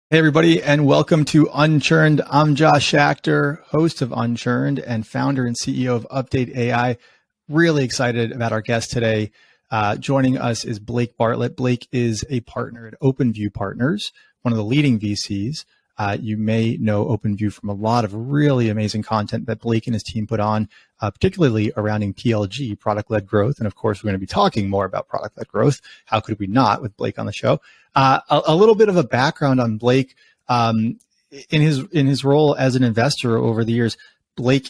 Hey, everybody, and welcome to Unchurned. I'm Josh Schachter, host of Unchurned and founder and CEO of UpdateAI. Really excited about our guest today. Joining us is Blake Bartlett. Blake is a partner at OpenView Partners, one of the leading VCs. You may know OpenView from a lot of really amazing content that Blake and his team put on, particularly around PLG, product-led growth. And of course, we're going to be talking more about product-led growth. How could we not with Blake on the show? A little bit of a background on Blake. In his role as an investor over the years, Blake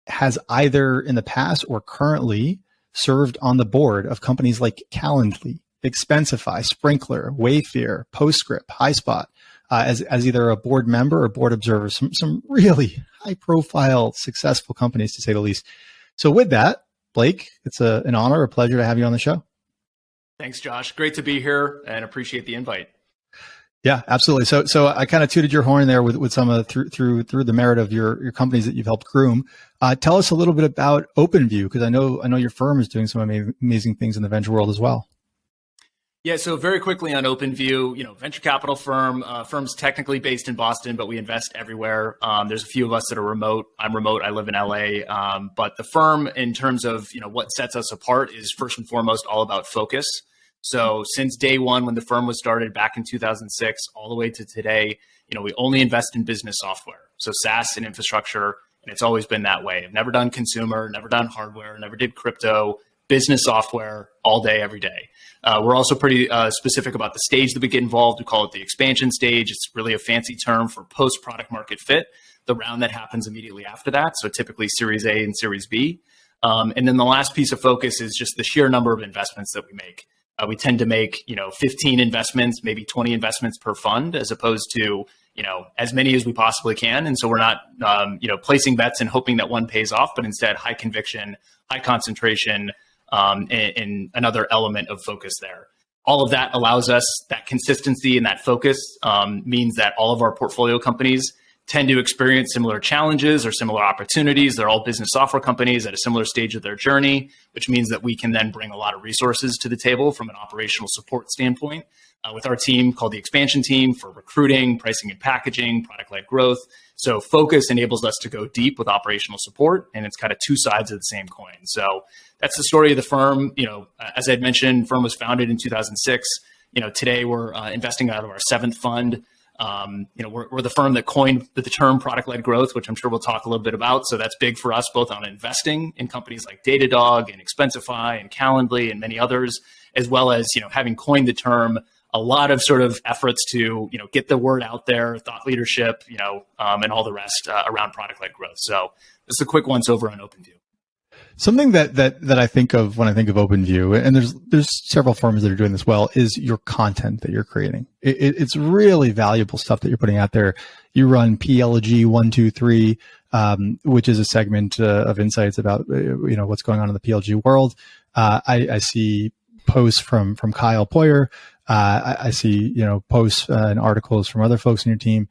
has either in the past or currently served on the board of companies like Calendly, Expensify, Sprinkler, Wayfair, Postscript, Highspot, as either a board member or board observer, some really high profile, successful companies to say the least. So with that, Blake, it's an honor, a pleasure to have you on the show. Thanks, Josh. Great to be here and appreciate the invite. Yeah, absolutely. So I kind of tooted your horn there with some of through the merit of your companies that you've helped groom. Tell us a little bit about OpenView, because I know your firm is doing some amazing things in the venture world as well. Yeah, so very quickly on OpenView, venture capital firm's technically based in Boston, but we invest everywhere. There's a few of us that are remote. I'm remote. I live in LA. But the firm, in terms of what sets us apart, is first and foremost all about focus. So since day one, when the firm was started back in 2006, all the way to today, we only invest in business software. So SaaS and infrastructure, and it's always been that way. I've never done consumer, never done hardware, never did crypto, business software all day, every day. We're also pretty specific about the stage that we get involved. We call it the expansion stage. It's really a fancy term for post-product market fit, the round that happens immediately after that. So typically Series A and Series B. And then the last piece of focus is just the sheer number of investments that we make. We tend to make 15 investments, maybe 20 investments per fund, as opposed to as many as we possibly can. And so we're not placing bets and hoping that one pays off, but instead high conviction, high concentration, and another element of focus there. All of that allows us that consistency, and that focus means that all of our portfolio companies tend to experience similar challenges or similar opportunities. They're all business software companies at a similar stage of their journey, which means that we can then bring a lot of resources to the table from an operational support standpoint with our team called the expansion team for recruiting, pricing and packaging, product-led growth. So focus enables us to go deep with operational support, and it's kind of two sides of the same coin. So that's the story of the firm. As I'd mentioned, the firm was founded in 2006. Today we're investing out of our seventh fund. We're the firm that coined the term product-led growth, which I'm sure we'll talk a little bit about. So that's big for us, both on investing in companies like Datadog and Expensify and Calendly and many others, as well as, having coined the term, a lot of sort of efforts to, get the word out there, thought leadership, and all the rest around product-led growth. So this is a quick once over on OpenView. Something that I think of when I think of OpenView, and there's several firms that are doing this well, is your content that you're creating. It's really valuable stuff that you're putting out there. You run PLG 123, which is a segment of insights about what's going on in the PLG world. I see posts from Kyle Poyer. I see posts and articles from other folks in your team.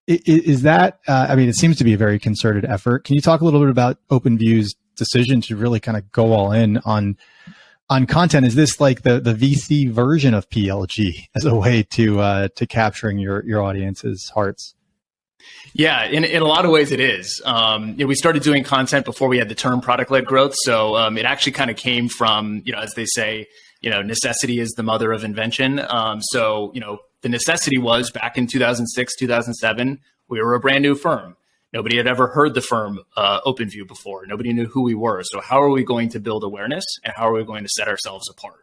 Is that? It seems to be a very concerted effort. Can you talk a little bit about OpenView's decision to really kind of go all in on content? Is this like the VC version of PLG as a way to capturing your audience's hearts? Yeah, in a lot of ways it is. We started doing content before we had the term product-led growth. So it actually kind of came from, as they say, necessity is the mother of invention. The necessity was back in 2006, 2007, we were a brand new firm. Nobody had ever heard the firm OpenView before. Nobody knew who we were. So how are we going to build awareness, and how are we going to set ourselves apart?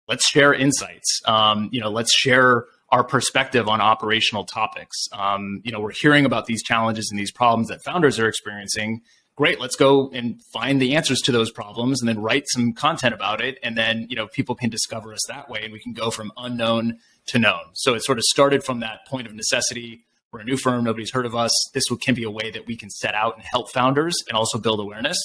Let's share insights. Let's share our perspective on operational topics. We're hearing about these challenges and these problems that founders are experiencing. Great, let's go and find the answers to those problems and then write some content about it. And then, people can discover us that way, and we can go from unknown to known. So it sort of started from that point of necessity. We're a new firm. Nobody's heard of us. This can be a way that we can set out and help founders and also build awareness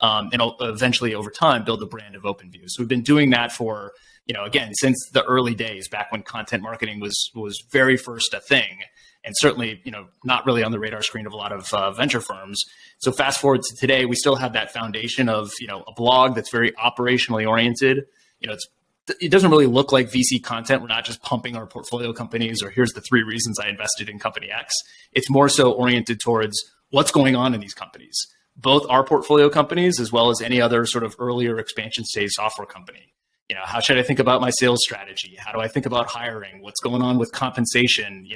and eventually over time build the brand of OpenView. So we've been doing that for, again, since the early days, back when content marketing was very first a thing, and certainly, not really on the radar screen of a lot of venture firms. So fast forward to today, we still have that foundation of, a blog that's very operationally oriented. It's it doesn't really look like VC content. We're not just pumping our portfolio companies or here's the 3 reasons I invested in company X. It's more so oriented towards what's going on in these companies, both our portfolio companies as well as any other sort of earlier expansion stage software company. How should I think about my sales strategy? How do I think about hiring? What's going on with compensation?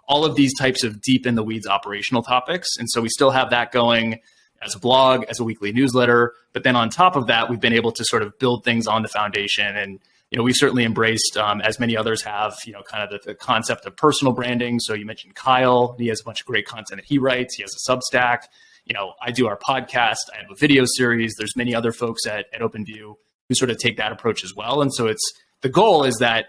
All of these types of deep in the weeds operational topics. And so we still have that going as a blog, as a weekly newsletter. But then on top of that, we've been able to sort of build things on the foundation. And we've certainly embraced, as many others have, kind of the concept of personal branding. So you mentioned Kyle. He has a bunch of great content that he writes. He has a Substack. I do our podcast. I have a video series. There's many other folks at OpenView who sort of take that approach as well. And so the goal is that,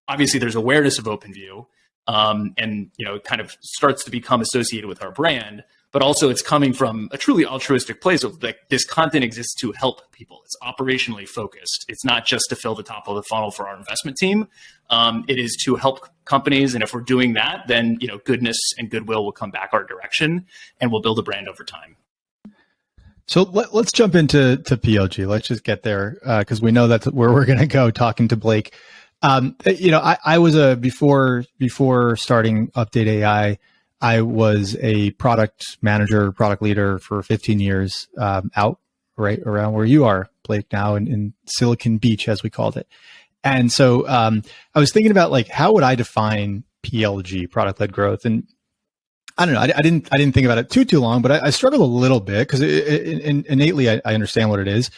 obviously there's awareness of OpenView, and, it kind of starts to become associated with our brand, but also it's coming from a truly altruistic place of like this content exists to help people. It's operationally focused. It's not just to fill the top of the funnel for our investment team. It is to help companies. And if we're doing that, then, goodness and goodwill will come back our direction and we'll build a brand over time. So let's jump into PLG. Let's just get there because we know that's where we're going to go talking to Blake. I was before starting UpdateAI, I was a product manager, product leader for 15 years out right around where you are, Blake, now in Silicon Beach, as we called it. And so I was thinking about like, how would I define PLG, product-led growth? And I don't know. I didn't think about it too long, but I struggled a little bit because innately I understand what it is.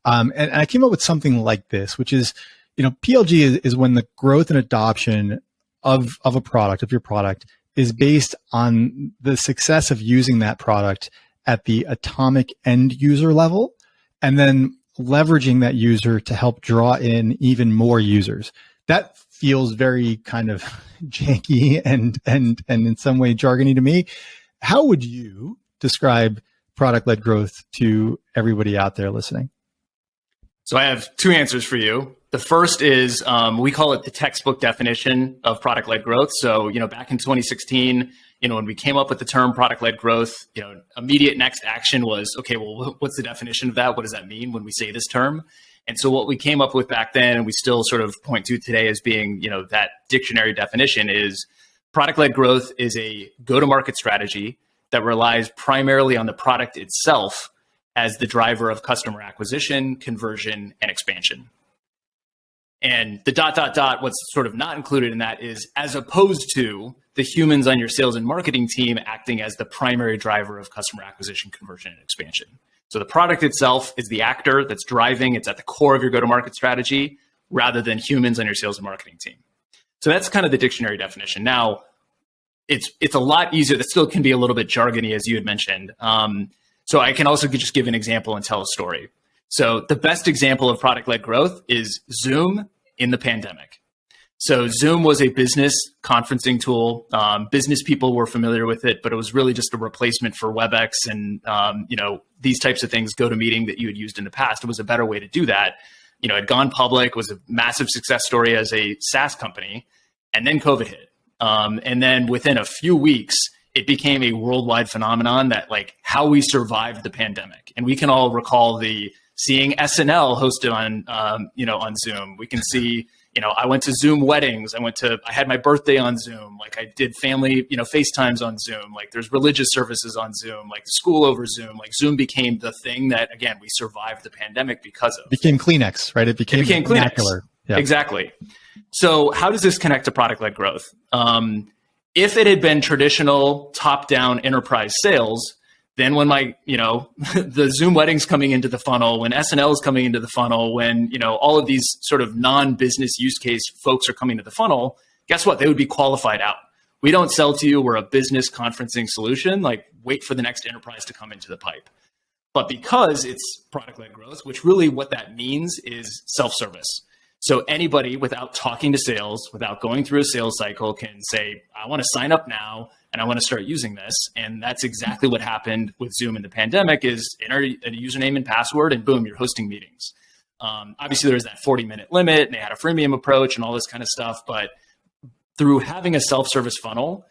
And I came up with something like this, which is, PLG is when the growth and adoption of a product, of your product, is based on the success of using that product at the atomic end user level, and then leveraging that user to help draw in even more users. That feels very kind of janky and in some way jargony to me. How would you describe product-led growth to everybody out there listening? So I have 2 answers for you. The first is we call it the textbook definition of product-led growth. So, back in 2016, when we came up with the term product-led growth, immediate next action was, okay, well, what's the definition of that? What does that mean when we say this term? And so what we came up with back then, and we still sort of point to today as being, that dictionary definition is product-led growth is a go-to-market strategy that relies primarily on the product itself as the driver of customer acquisition, conversion, and expansion. And the ... what's sort of not included in that is as opposed to the humans on your sales and marketing team acting as the primary driver of customer acquisition, conversion, and expansion. So the product itself is the actor that's driving. It's at the core of your go-to-market strategy rather than humans on your sales and marketing team. So that's kind of the dictionary definition. Now, it's a lot easier. That still can be a little bit jargony, as you had mentioned. So I can also just give an example and tell a story. So the best example of product-led growth is Zoom in the pandemic. So Zoom was a business conferencing tool. Business people were familiar with it, but it was really just a replacement for WebEx and these types of things, GoToMeeting that you had used in the past. It was a better way to do that. It had gone public, was a massive success story as a SaaS company, and then COVID hit. And then within a few weeks, it became a worldwide phenomenon that like how we survived the pandemic. And we can all recall seeing SNL hosted on Zoom. We can see, I went to Zoom weddings. I had my birthday on Zoom. Like I did family, FaceTimes on Zoom. Like there's religious services on Zoom, like school over Zoom. Like Zoom became the thing that, again, we survived the pandemic because of. It became Kleenex, right? It became Kleenex. Yeah. Exactly. So how does this connect to product-led growth? If it had been traditional top-down enterprise sales, then when the Zoom weddings coming into the funnel, when SNL is coming into the funnel, when, all of these sort of non-business use case folks are coming to the funnel, guess what? They would be qualified out. We don't sell to you. We're a business conferencing solution. Like wait for the next enterprise to come into the pipe. But because it's product-led growth, which really what that means is self-service. So anybody without talking to sales, without going through a sales cycle can say, I want to sign up now and I want to start using this. And that's exactly what happened with Zoom in the pandemic is enter a username and password and boom, you're hosting meetings. Obviously there was that 40-minute limit and they had a freemium approach and all this kind of stuff. But through having a self-service funnel,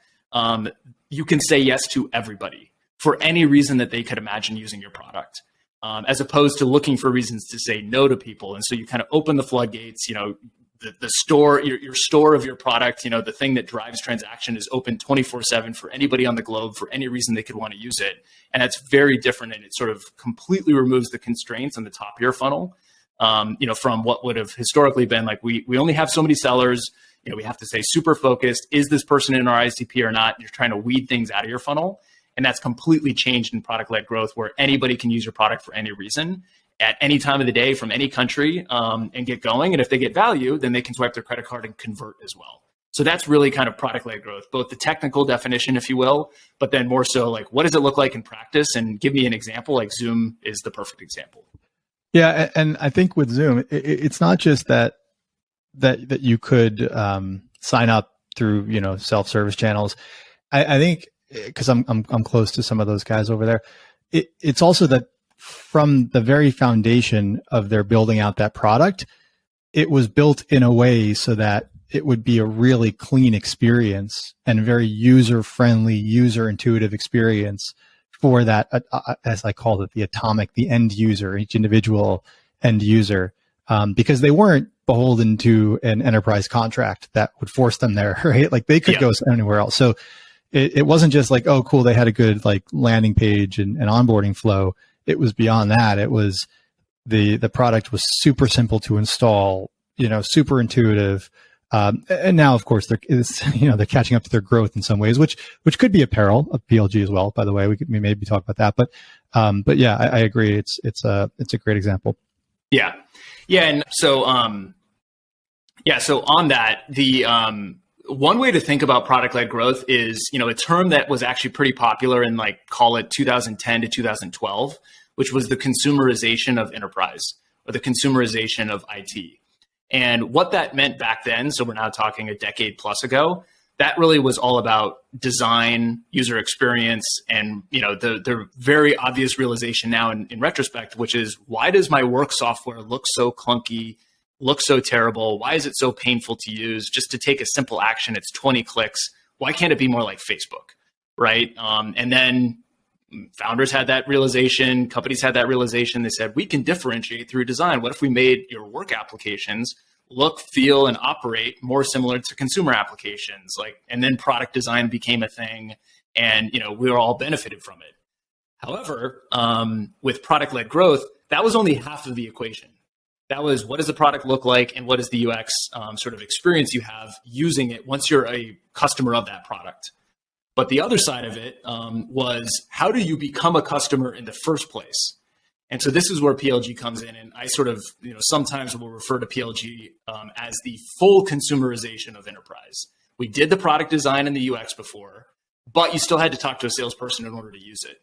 you can say yes to everybody for any reason that they could imagine using your product. as opposed to looking for reasons to say no to people. And so you kind of open the floodgates, the store, your store of your product, the thing that drives transaction is open 24/7 for anybody on the globe for any reason they could want to use it. And that's very different. And it sort of completely removes the constraints on the top of your funnel, from what would have historically been like, we only have so many sellers, we have to stay super focused. Is this person in our ICP or not? You're trying to weed things out of your funnel. And that's completely changed in product-led growth, where anybody can use your product for any reason at any time of the day from any country, and get going. And if they get value, then they can swipe their credit card and convert as well. So that's really kind of product-led growth, both the technical definition, if you will, but then more so like, what does it look like in practice? And give me an example. Like Zoom is the perfect example. Yeah, and I think with Zoom, it's not just that you could sign up through self-service channels. I think, because I'm close to some of those guys over there, it's also that from the very foundation of their building out that product, it was built in a way so that it would be a really clean experience and very user-friendly, user-intuitive experience for that, as I called it, the end user, each individual end user, because they weren't beholden to an enterprise contract that would force them there, right? Like they could go anywhere else. So it wasn't just like, oh, cool, they had a good like landing page and onboarding flow. It was beyond that. It was the product was super simple to install, super intuitive. And now, of course, they're catching up to their growth in some ways, which could be a peril of PLG as well. By the way, we maybe talk about that, but yeah, I agree. It's a great example. Yeah, and so so on that, the one way to think about product-led growth is, a term that was actually pretty popular in call it 2010 to 2012, which was the consumerization of enterprise, or the consumerization of IT. And what that meant back then, so we're now talking a decade plus ago, that really was all about design, user experience, and the very obvious realization now in retrospect, which is, why does my work software look so clunky, look so terrible? Why is it so painful to use? Just to take a simple action, it's 20 clicks. Why can't it be more like Facebook, right? And then founders had that realization, companies had that realization. They said, we can differentiate through design. What if we made your work applications look, feel, and operate more similar to consumer applications? And then product design became a thing, and we were all benefited from it. However, with product-led growth, that was only half of the equation. That was, what does the product look like, and what is the UX sort of experience you have using it once you're a customer of that product. But the other side of it was, how do you become a customer in the first place? And so this is where PLG comes in. And I sort of, sometimes will refer to PLG as the full consumerization of enterprise. We did the product design and the UX before, but you still had to talk to a salesperson in order to use it.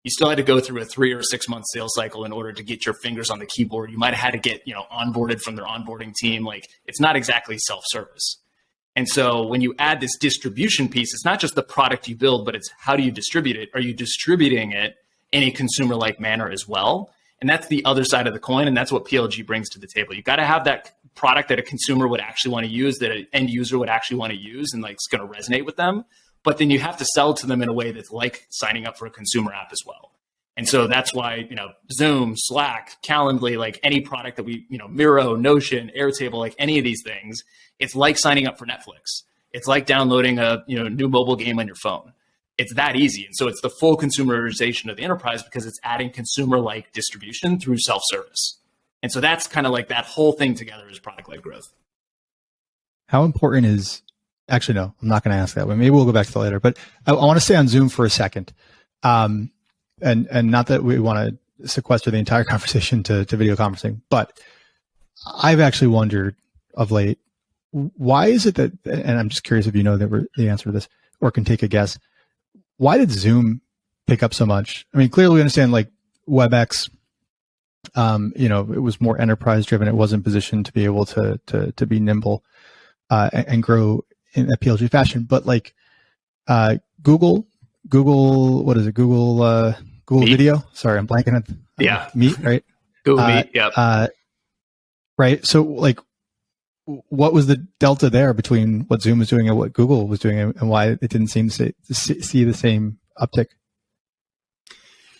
You still had to go through a 3 or 6 month sales cycle in order to get your fingers on the keyboard. You might have had to get, onboarded from their onboarding team. It's not exactly self-service. And so when you add this distribution piece, it's not just the product you build, but it's how do you distribute it? Are you distributing it in a consumer-like manner as well? And that's the other side of the coin. And that's what PLG brings to the table. You got to have that product that a consumer would actually want to use, that an end user would actually want to use, and it's going to resonate with them. But then you have to sell to them in a way that's like signing up for a consumer app as well. And so that's why, Zoom, Slack, Calendly, any product that we, Miro, Notion, Airtable, any of these things, it's like signing up for Netflix. It's like downloading a, new mobile game on your phone. It's that easy. And so it's the full consumerization of the enterprise, because it's adding consumer-like distribution through self-service. And so that's kind of that whole thing together is product-led growth. How important is, actually, no, I'm not going to ask that one. Maybe we'll go back to that later, but I want to stay on Zoom for a second. And not that we want to sequester the entire conversation to video conferencing, but I've actually wondered of late, why is it that, and I'm just curious if you know the answer to this or can take a guess, why did Zoom pick up so much? I mean, clearly we understand WebEx, it was more enterprise driven. It wasn't positioned to be able to be nimble and grow in a PLG fashion. But Google, what is it? Google Meet. Video. Sorry, I'm blanking on Meet, right? Google Meet, yeah. Right. So what was the delta there between what Zoom was doing and what Google was doing, and why it didn't seem to see the same uptick?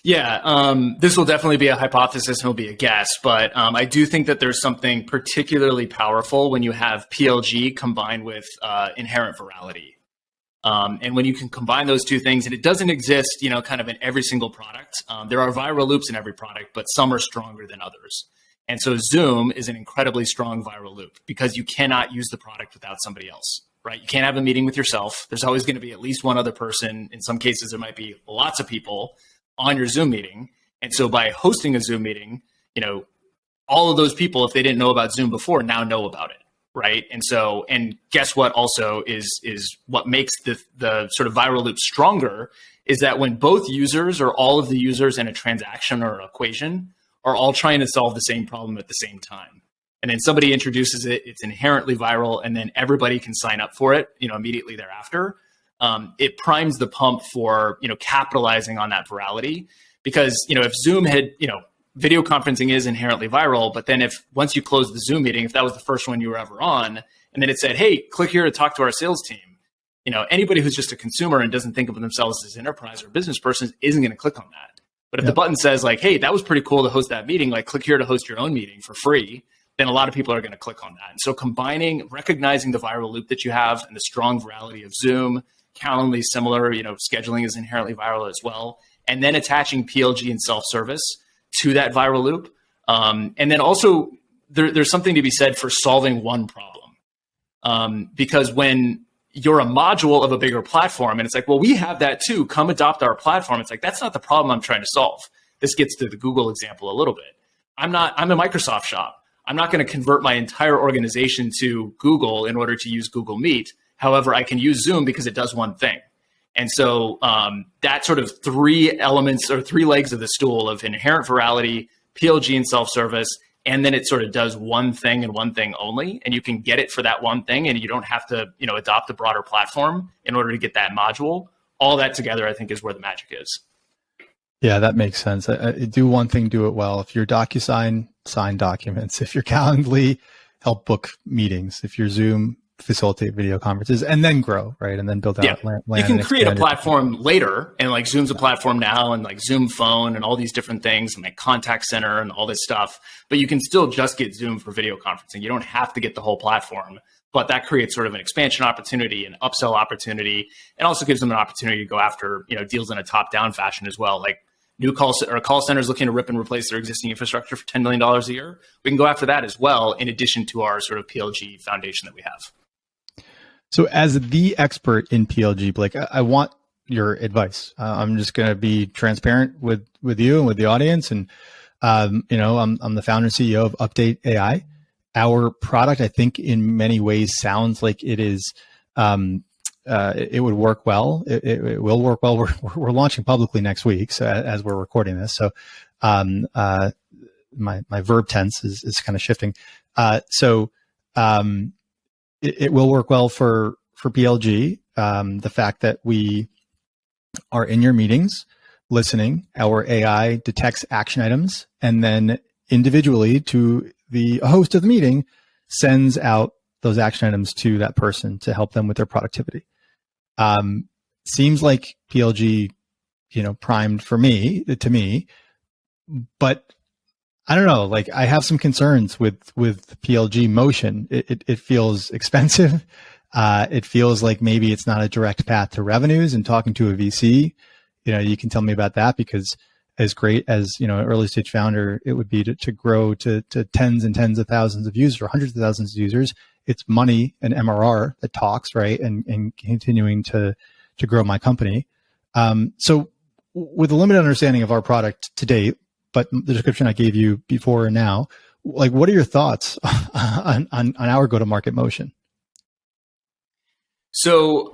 Yeah, this will definitely be a hypothesis and it'll be a guess, but I do think that there's something particularly powerful when you have PLG combined with inherent virality. And when you can combine those two things, and it doesn't exist, kind of in every single product. There are viral loops in every product, but some are stronger than others. And so Zoom is an incredibly strong viral loop because you cannot use the product without somebody else, right? You can't have a meeting with yourself. There's always going to be at least one other person. In some cases, there might be lots of people on your Zoom meeting. And so by hosting a Zoom meeting, all of those people, if they didn't know about Zoom before, now know about it. Right. And guess what also is what makes the sort of viral loop stronger is that when both users or all of the users in a transaction or equation are all trying to solve the same problem at the same time. And then somebody introduces it, it's inherently viral, and then everybody can sign up for it, immediately thereafter. It primes the pump for, capitalizing on that virality. Because, if Zoom had, video conferencing is inherently viral, but then once you close the Zoom meeting, if that was the first one you were ever on, and then it said, hey, click here to talk to our sales team, anybody who's just a consumer and doesn't think of themselves as an enterprise or business person isn't going to click on that. But if the button says like, hey, that was pretty cool to host that meeting, like click here to host your own meeting for free, then a lot of people are going to click on that. And so recognizing the viral loop that you have and the strong virality of Zoom, Calendly similar, scheduling is inherently viral as well. And then attaching PLG and self-service to that viral loop. And then also there's something to be said for solving one problem. Because when you're a module of a bigger platform and it's like, well, we have that too, come adopt our platform. It's like, that's not the problem I'm trying to solve. This gets to the Google example a little bit. I'm a Microsoft shop. I'm not going to convert my entire organization to Google in order to use Google Meet. However, I can use Zoom because it does one thing. And so that sort of three elements or three legs of the stool of inherent virality, PLG and self-service, and then it sort of does one thing and one thing only, and you can get it for that one thing, and you don't have to, adopt a broader platform in order to get that module. All that together, I think, is where the magic is. Yeah, that makes sense. Do one thing, do it well. If you're DocuSign, sign documents. If you're Calendly, help book meetings. If you're Zoom, facilitate video conferences, and then grow, right? And then build out. Yeah. You can create a platform later, and like Zoom's a platform now, and like Zoom Phone and all these different things, and like contact center and all this stuff. But you can still just get Zoom for video conferencing. You don't have to get the whole platform, but that creates sort of an expansion opportunity, an upsell opportunity, and also gives them an opportunity to go after, deals in a top-down fashion as well. Like new call centers looking to rip and replace their existing infrastructure for $10 million a year. We can go after that as well, in addition to our sort of PLG foundation that we have. So as the expert in PLG, Blake, I want your advice. I'm just going to be transparent with you and with the audience. And, I'm the founder and CEO of UpdateAI. Our product, I think in many ways sounds like it is, it would work well. It will work well. We're launching publicly next week. So as we're recording this, so, my verb tense is kind of shifting. It will work well for PLG. The fact that we are in your meetings, listening, our AI detects action items, and then individually to the host of the meeting sends out those action items to that person to help them with their productivity. Seems like PLG, primed to me, but I don't know, like I have some concerns with PLG motion. It feels expensive. It feels like maybe it's not a direct path to revenues. And talking to a VC, you can tell me about that, because as great as, an early stage founder, it would be to grow to tens and tens of thousands of users or hundreds of thousands of users. It's money and MRR that talks, right? And continuing to grow my company. So with a limited understanding of our product to date, but the description I gave you before and now, like, what are your thoughts on our go-to-market motion? So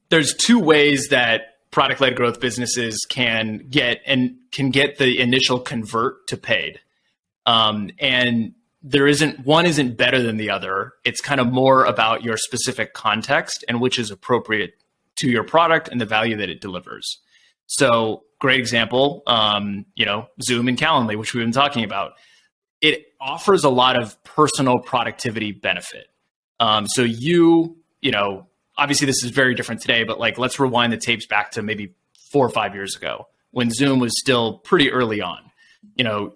there's two ways that product-led growth businesses can get the initial convert to paid. And one isn't better than the other. It's kind of more about your specific context and which is appropriate to your product and the value that it delivers. So great example, Zoom and Calendly, which we've been talking about. It offers a lot of personal productivity benefit. So obviously this is very different today, but like, let's rewind the tapes back to maybe 4 or 5 years ago. when Zoom was still pretty early on.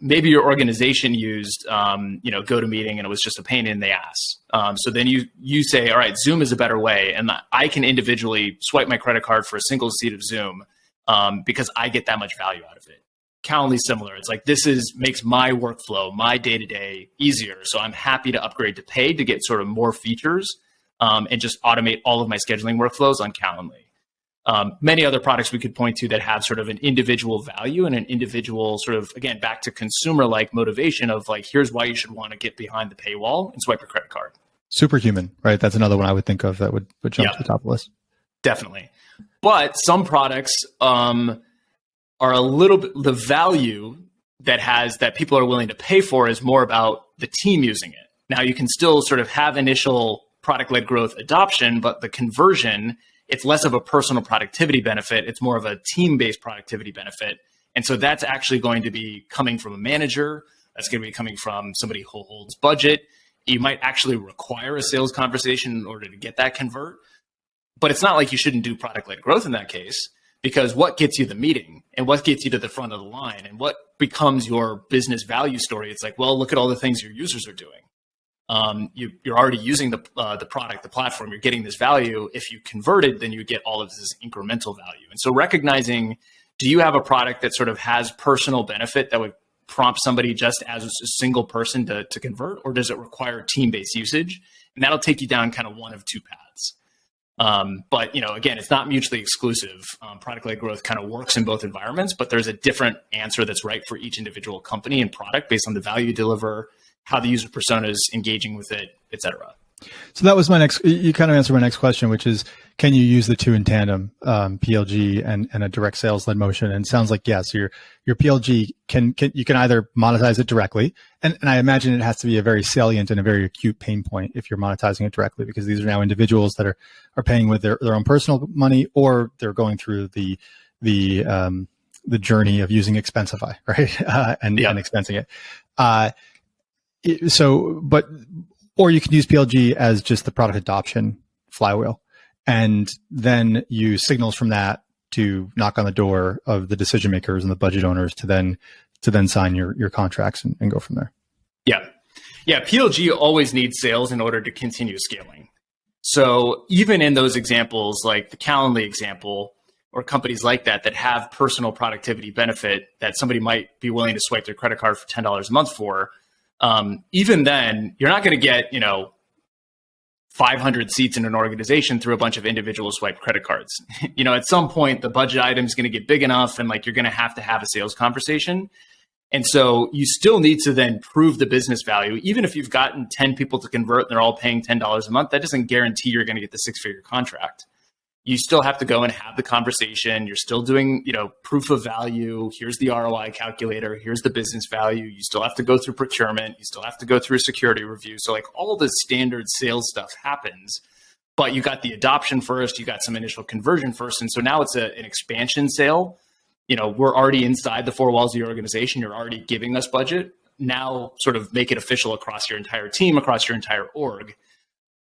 Maybe your organization used, GoToMeeting, and it was just a pain in the ass. So then you say, all right, Zoom is a better way, and I can individually swipe my credit card for a single seat of Zoom because I get that much value out of it. Calendly similar. It's like makes my workflow, my day-to-day easier. So I'm happy to upgrade to paid to get sort of more features and just automate all of my scheduling workflows on Calendly. Many other products we could point to that have sort of an individual value and an individual sort of, again, back to consumer-like motivation of like, here's why you should want to get behind the paywall and swipe your credit card. Superhuman, right? That's another one I would think of that would jump to the top of the list. Definitely. But some products are a little bit, the value that people are willing to pay for is more about the team using it. Now you can still sort of have initial product-led growth adoption, but the conversion, it's less of a personal productivity benefit. It's more of a team-based productivity benefit. And so that's actually going to be coming from a manager. That's going to be coming from somebody who holds budget. You might actually require a sales conversation in order to get that convert. But it's not like you shouldn't do product-led growth in that case, because what gets you the meeting and what gets you to the front of the line and what becomes your business value story? It's like, well, look at all the things your users are doing. You're already using the product, the platform, you're getting this value. If you convert it, then you get all of this incremental value. And so recognizing, do you have a product that sort of has personal benefit that would prompt somebody just as a single person to convert, or does it require team-based usage? And that'll take you down kind of one of two paths. But again, it's not mutually exclusive. Product-led growth kind of works in both environments, but there's a different answer that's right for each individual company and product based on the value you deliver, how the user persona is engaging with it, et cetera. So that was you kind of answered my next question, which is, can you use the two in tandem, PLG and a direct sales led motion? And it sounds like, yes, your PLG you can either monetize it directly. And I imagine it has to be a very salient and a very acute pain point if you're monetizing it directly, because these are now individuals that are paying with their own personal money, or they're going through the journey of using Expensify, right? And expensing it. Or you can use PLG as just the product adoption flywheel, and then use signals from that to knock on the door of the decision makers and the budget owners to then sign your contracts and go from there. Yeah. PLG always needs sales in order to continue scaling. So even in those examples, like the Calendly example, or companies like that have personal productivity benefit that somebody might be willing to swipe their credit card for $10 a month for, even then, you're not going to get, 500 seats in an organization through a bunch of individual swipe credit cards. At some point, the budget item is going to get big enough and you're going to have a sales conversation. And so you still need to then prove the business value. Even if you've gotten 10 people to convert and they're all paying $10 a month, that doesn't guarantee you're going to get the 6-figure contract. You still have to go and have the conversation. You're still doing, proof of value. Here's the ROI calculator. Here's the business value. You still have to go through procurement. You still have to go through a security review. So all the standard sales stuff happens, but you got the adoption first. You got some initial conversion first. And so now it's an expansion sale. We're already inside the four walls of your organization. You're already giving us budget. Now sort of make it official across your entire team, across your entire org.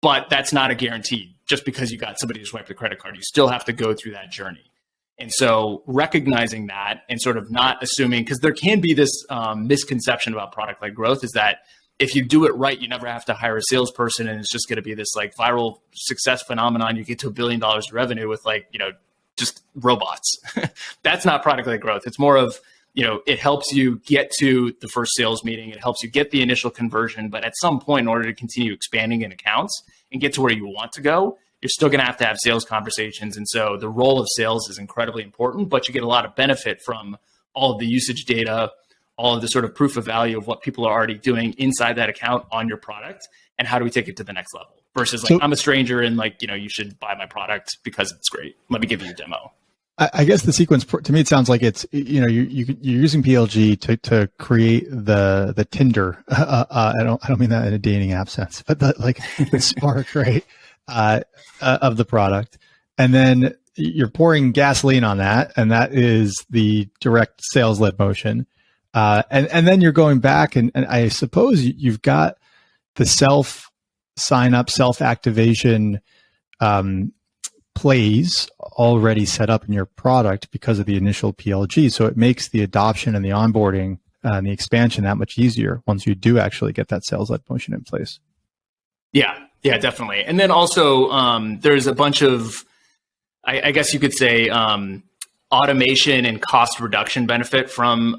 But that's not a guarantee. Just because you got somebody to swipe the credit card, you still have to go through that journey. And so recognizing that and sort of not assuming, because there can be this misconception about product-led growth, is that if you do it right, you never have to hire a salesperson and it's just going to be this viral success phenomenon. You get to $1 billion of revenue with just robots. That's not product-led growth. It's more of, it helps you get to the first sales meeting. It helps you get the initial conversion. But at some point, in order to continue expanding in accounts and get to where you want to go, you're still going to have sales conversations. And so the role of sales is incredibly important, but you get a lot of benefit from all of the usage data, all of the sort of proof of value of what people are already doing inside that account on your product. And how do we take it to the next level versus I'm a stranger and you should buy my product because it's great. Let me give you a demo. I guess the sequence, to me, it sounds like it's, you're using PLG to create the Tinder. I don't mean that in a dating app sense, but the spark, right, of the product. And then you're pouring gasoline on that. And that is the direct sales led motion. And then you're going back and I suppose you've got the self sign up, self activation, plays already set up in your product because of the initial PLG. So it makes the adoption and the onboarding and the expansion that much easier once you do actually get that sales-led motion in place. Yeah, definitely. And then also there's a bunch of, I guess you could say, automation and cost reduction benefit from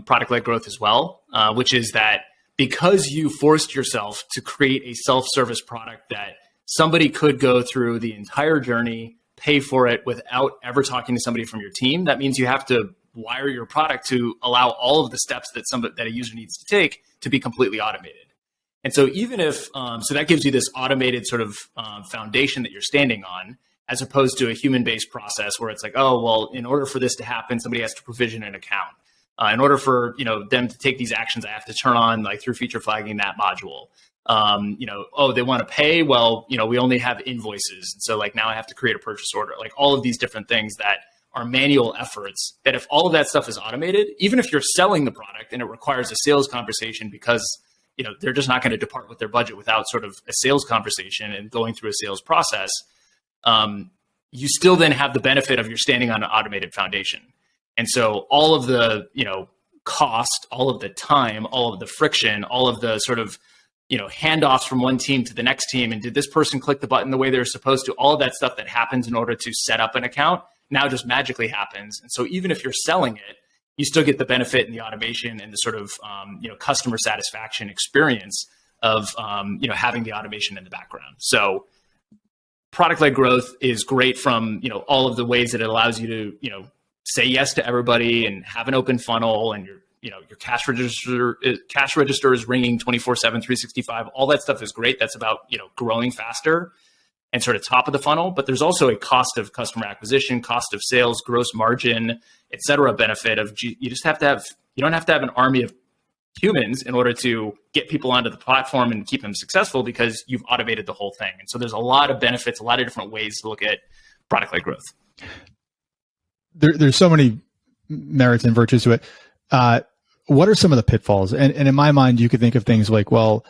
product-led growth as well, which is that because you forced yourself to create a self-service product that somebody could go through the entire journey, pay for it without ever talking to somebody from your team, that means you have to wire your product to allow all of the steps that a user needs to take to be completely automated. And so even if, so that gives you this automated sort of foundation that you're standing on, as opposed to a human-based process where it's like, oh, well, in order for this to happen, somebody has to provision an account. In order for them to take these actions, I have to turn on like through feature flagging that module. Oh, they want to pay. Well, we only have invoices. And so like now I have to create a purchase order, like all of these different things that are manual efforts that if all of that stuff is automated, even if you're selling the product and it requires a sales conversation because, they're just not going to depart with their budget without sort of a sales conversation and going through a sales process. You still then have the benefit of you're standing on an automated foundation. And so all of the, cost, all of the time, all of the friction, all of the sort of, handoffs from one team to the next team. And did this person click the button the way they're supposed to? All of that stuff that happens in order to set up an account now just magically happens. And so even if you're selling it, you still get the benefit and the automation and the sort of, customer satisfaction experience of, having the automation in the background. So product-led growth is great from, all of the ways that it allows you to, say yes to everybody and have an open funnel and your cash register is ringing 24/7, 365. All that stuff is great. That's about, growing faster and sort of top of the funnel. But there's also a cost of customer acquisition, cost of sales, gross margin, et cetera, benefit of you don't have to have an army of humans in order to get people onto the platform and keep them successful because you've automated the whole thing. And so there's a lot of benefits, a lot of different ways to look at product-led growth. There's so many merits and virtues to it. What are some of the pitfalls? And in my mind, you could think of things like, well,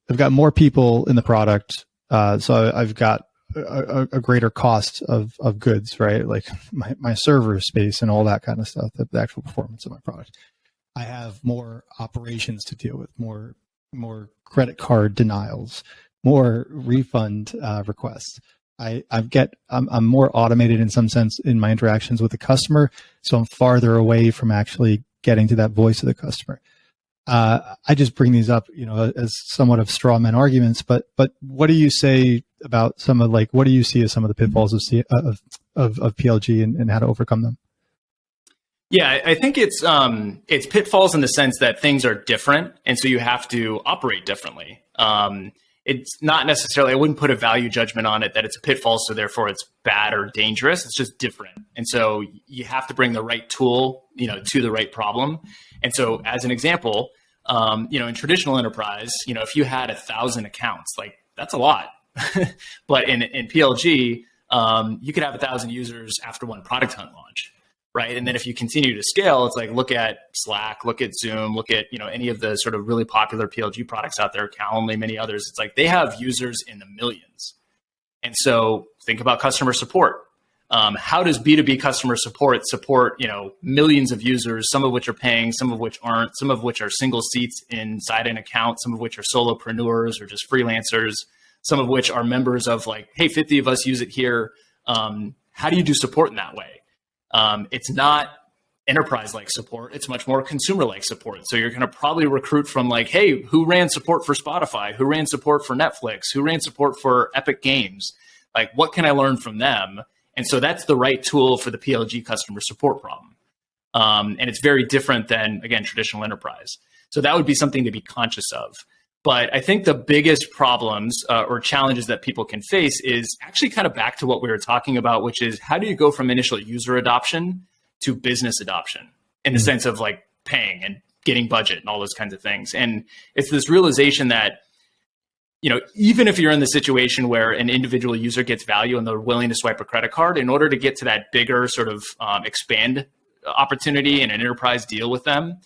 I've got more people in the product, so I've got a greater cost of goods, right? Like my server space and all that kind of stuff, the actual performance of my product. I have more operations to deal with, more credit card denials, more refund requests. I'm more automated in some sense in my interactions with the customer, so I'm farther away from actually getting to that voice of the customer. I just bring these up, as somewhat of straw man arguments, but what do you say about what do you see as some of the pitfalls of PLG and how to overcome them? Yeah, I think it's pitfalls in the sense that things are different, and so you have to operate differently. It's not necessarily, I wouldn't put a value judgment on it that it's a pitfall, so therefore it's bad or dangerous. It's just different. And so you have to bring the right tool, to the right problem. And so as an example, in traditional enterprise, if you had 1,000 accounts, like that's a lot. But in PLG, you could have 1,000 users after one product hunt launch. Right. And then if you continue to scale, it's like, look at Slack, look at Zoom, look at, any of the sort of really popular PLG products out there, Calendly, many others. It's like they have users in the millions. And so think about customer support. How does B2B customer support, millions of users, some of which are paying, some of which aren't, some of which are single seats inside an account, some of which are solopreneurs or just freelancers, some of which are members of like, hey, 50 of us use it here. How do you do support in that way? It's not enterprise-like support. It's much more consumer-like support. So you're going to probably recruit from like, hey, who ran support for Spotify? Who ran support for Netflix? Who ran support for Epic Games? Like, what can I learn from them? And so that's the right tool for the PLG customer support problem. And it's very different than, again, traditional enterprise. So that would be something to be conscious of. But I think the biggest problems or challenges that people can face is actually kind of back to what we were talking about, which is how do you go from initial user adoption to business adoption in the sense of like paying and getting budget and all those kinds of things. And it's this realization that, even if you're in the situation where an individual user gets value and they're willing to swipe a credit card, in order to get to that bigger sort of expand opportunity and an enterprise deal with them,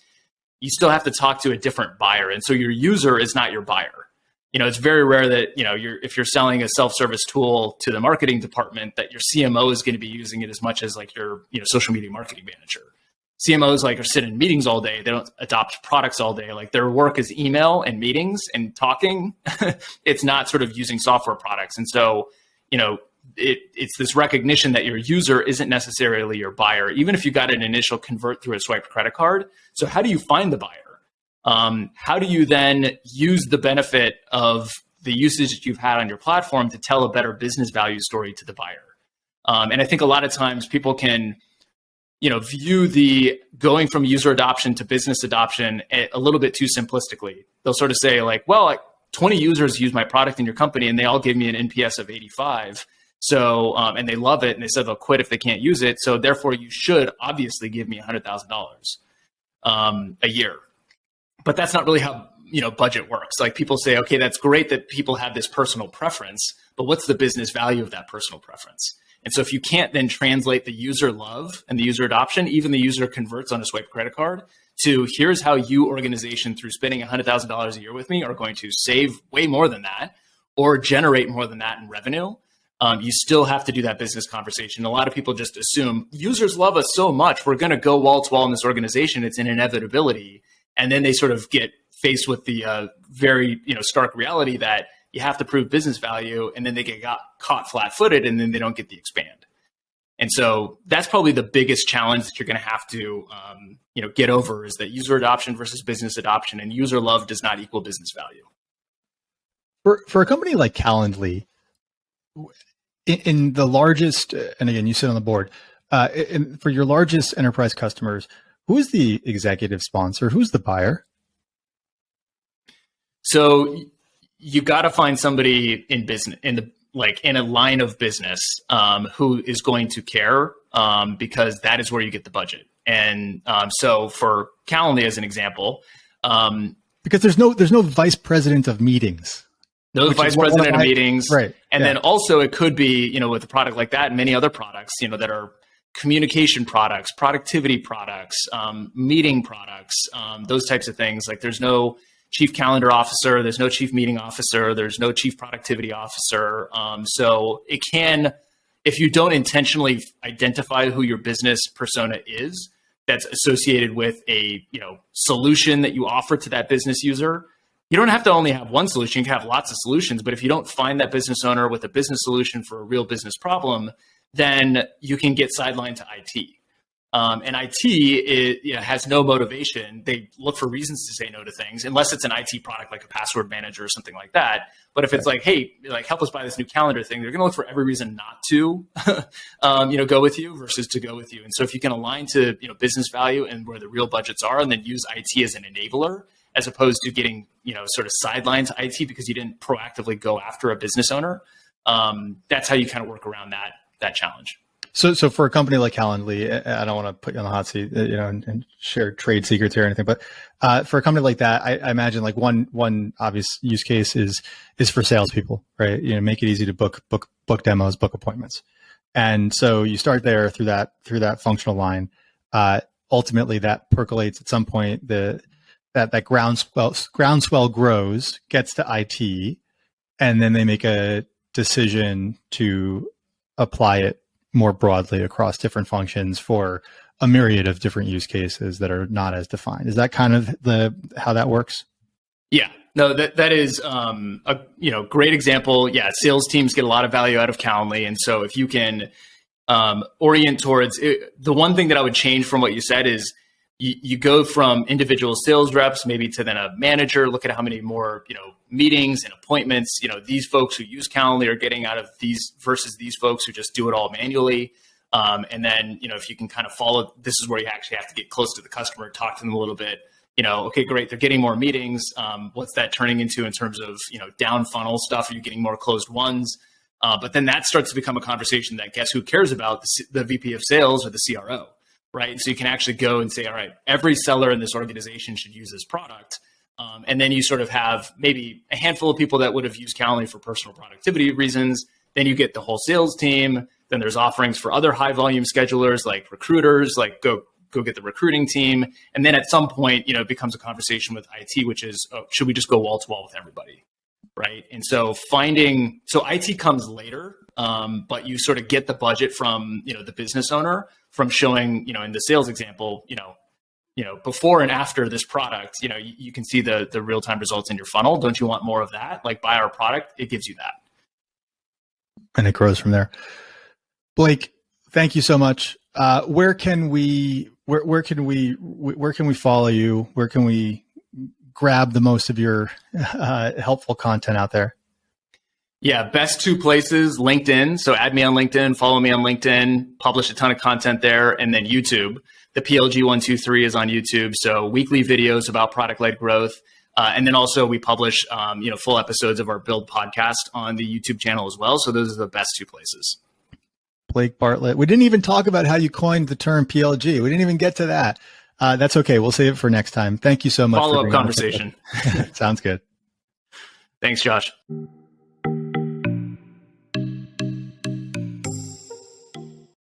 you still have to talk to a different buyer. And so your user is not your buyer. it's very rare that, if you're selling a self-service tool to the marketing department, that your CMO is going to be using it as much as like your, social media marketing manager. CMOs are sitting in meetings all day. They don't adopt products all day. Like their work is email and meetings and talking. It's not sort of using software products. And so, it's this recognition that your user isn't necessarily your buyer, even if you got an initial convert through a swiped credit card. So how do you find the buyer? How do you then use the benefit of the usage that you've had on your platform to tell a better business value story to the buyer? And I think a lot of times people can, view the going from user adoption to business adoption a little bit too simplistically. They'll sort of say 20 users use my product in your company and they all give me an NPS of 85. So, and they love it and they said they'll quit if they can't use it. So therefore you should obviously give me $100,000 a year. But that's not really how, budget works. Like people say, okay, that's great that people have this personal preference, but what's the business value of that personal preference? And so if you can't then translate the user love and the user adoption, even the user converts on a swipe credit card, to here's how you organization through spending $100,000 a year with me are going to save way more than that or generate more than that in revenue, you still have to do that business conversation. A lot of people just assume users love us so much, we're going to go wall to wall in this organization. It's an inevitability. And then they sort of get faced with the very stark reality that you have to prove business value, and then they get caught flat-footed, and then they don't get the expand. And so that's probably the biggest challenge that you're going to have to get over, is that user adoption versus business adoption, and user love does not equal business value. For a company like Calendly, in the largest, and again, you sit on the board, for your largest enterprise customers, who is the executive sponsor? Who's the buyer? So you got to find somebody in business, in a line of business, who is going to care, because that is where you get the budget. And so for Calendly, as an example, because there's no vice president of meetings. No vice president of meetings, right? And then also it could be, with a product like that and many other products, that are communication products, productivity products, meeting products, those types of things. Like there's no chief calendar officer, there's no chief meeting officer, there's no chief productivity officer. So it can, if you don't intentionally identify who your business persona is, that's associated with a solution that you offer to that business user. You don't have to only have one solution, you can have lots of solutions, but if you don't find that business owner with a business solution for a real business problem, then you can get sidelined to IT. And IT has no motivation. They look for reasons to say no to things, unless it's an IT product like a password manager or something like that. But if it's like, hey, help us buy this new calendar thing, they're going to look for every reason not to, go with you versus to go with you. And so if you can align to, business value and where the real budgets are, and then use IT as an enabler, as opposed to getting, sort of sidelined to IT because you didn't proactively go after a business owner, that's how you kind of work around that challenge. So for a company like Calendly, I don't want to put you on the hot seat, and share trade secrets here or anything, but for a company like that, I imagine one obvious use case is for salespeople, right? Make it easy to book demos, book appointments, and so you start there through that functional line. Ultimately, that percolates at some point. That groundswell grows, gets to IT, and then they make a decision to apply it more broadly across different functions for a myriad of different use cases that are not as defined. Is that kind of how that works? Yeah, no, that is a great example. Yeah, sales teams get a lot of value out of Calendly, and so if you can orient towards it, the one thing that I would change from what you said is you go from individual sales reps maybe to then a manager. Look at how many more meetings and appointments these folks who use Calendly are getting out of these versus these folks who just do it all manually. And then if you can kind of follow, this is where you actually have to get close to the customer, talk to them a little bit. Okay, great, they're getting more meetings. What's that turning into in terms of down funnel stuff? Are you getting more closed ones? But then that starts to become a conversation that guess who cares about the VP of sales or the CRO. Right. So you can actually go and say, all right, every seller in this organization should use this product. And then you sort of have maybe a handful of people that would have used Calendly for personal productivity reasons. Then you get the whole sales team. Then there's offerings for other high volume schedulers like recruiters, like go get the recruiting team. And then at some point, it becomes a conversation with IT, which is, should we just go wall to wall with everybody? right? And so IT comes later, but you sort of get the budget from, the business owner from showing, in the sales example, before and after this product, you can see the real-time results in your funnel. Don't you want more of that? Like, buy our product, it gives you that. And it grows from there. Blake, thank you so much. Where can we follow you? Where can we grab the most of your helpful content out there? Yeah, best two places, LinkedIn. So add me on LinkedIn, follow me on LinkedIn, publish a ton of content there, and then YouTube. The PLG 123 is on YouTube. So weekly videos about product-led growth. And then also we publish, full episodes of our Build podcast on the YouTube channel as well. So those are the best two places. Blake Bartlett. We didn't even talk about how you coined the term PLG. We didn't even get to that. That's okay. We'll save it for next time. Thank you so much. Follow-up conversation. Sounds good. Thanks, Josh.